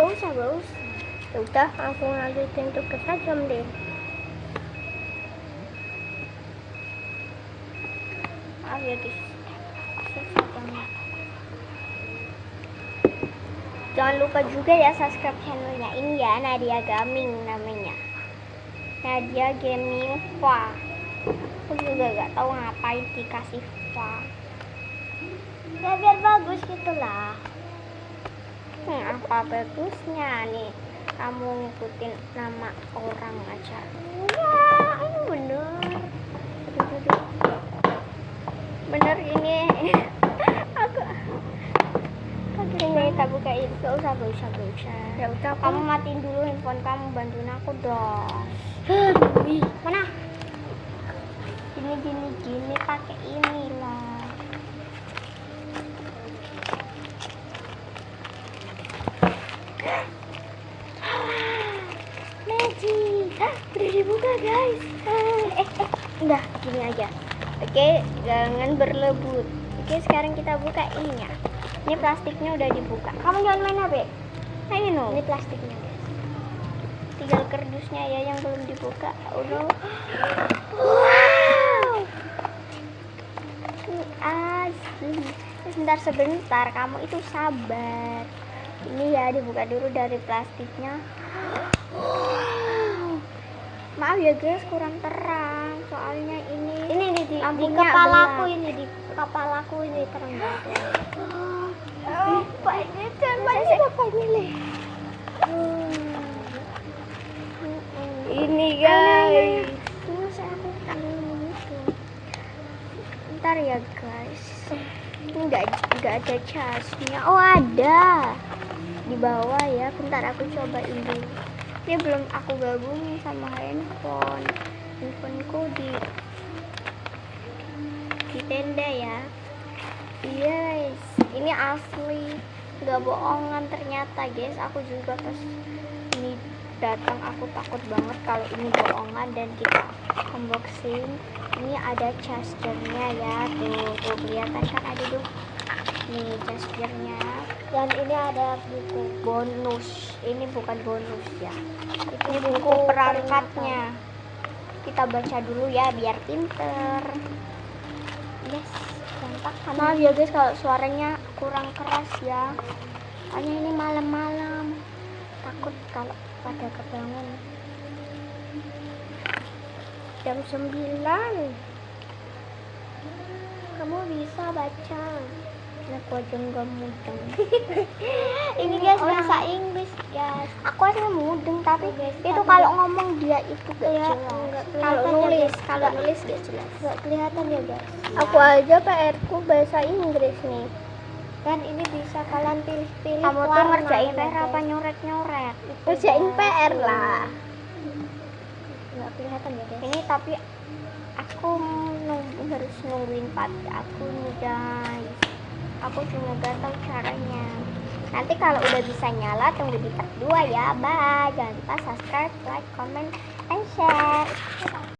gak usah. Ya udah, aku lanjutin tugas aja deh. Maaf ya guys, susah banget. Jangan lupa juga ya subscribe channelnya ini ya, Nadia Gaming namanya. Nadia Gaming Fa. Aku juga gak tahu ngapain dikasih Fa. Ya biar bagus gitulah. Apa bagusnya nih kamu ngikutin nama orang aja? Wah, ini bener. Aduh. Bener ini. Aku kita bukain. Gak usah. Ya udah, kamu matiin dulu handphone kamu, bantuin aku dong. Mana? Gini pakai inilah. Magic. Udah dibuka guys. Udah gini aja. Oke, jangan berlebut. Oke, sekarang kita buka ininya. Ini plastiknya udah dibuka. Kamu jangan main HP. Ayo. Ini plastiknya guys. Tinggal kardusnya ya yang belum dibuka. Udah. Wow. Ini asli. Sebentar, kamu itu sabar. Ini ya dibuka dulu dari plastiknya. Maaf ya guys, kurang terang. Soalnya ini di kepalaku gelap. Di kepalaku ini terang banget. Apa ini? Apa ini? Ini guys. Ntar ya guys. Ini nggak ada casnya. Oh ada di bawah ya. Bentar aku cobain dulu. Ini belum aku gabungin sama handphoneku di tenda ya. Yes, ini asli, nggak bohongan ternyata guys. Aku juga pas ini datang aku takut banget kalau ini bohongan, dan kita unboxing. Ini ada chargernya ya, tuh kelihatan kan, ada tuh nih chargernya. Dan ini ada buku bonus. Ini bukan bonus ya, ini buku perangkatnya. Kita baca dulu ya biar pinter. Yes, mantap kan. Maaf ya guys kalau suaranya kurang keras ya, hanya ini malam-malam, takut kalau pada kebangun. Jam 9 kamu bisa baca. Aku aja nggak mudeng. Ini guys bahasa Inggris guys. Aku aja mudeng, tapi guys, itu kalau ngomong dia itu gak jelas. Kalau nulis gak jelas. Gak kelihatan ya guys. Aku aja PR ku bahasa Inggris nih. Dan ini bisa kalian pilih-pilih. Kamu tuh ngerjain PR apa nyoret-nyoret? Ngerjain PR lah. Gak kelihatan ya guys. Ini tapi aku harus nungguin papi aku nih guys. Aku cuma gak tahu caranya. Nanti kalau udah bisa nyala tunggu di part 2 ya. Bye. Jangan lupa subscribe, like, comment, and share.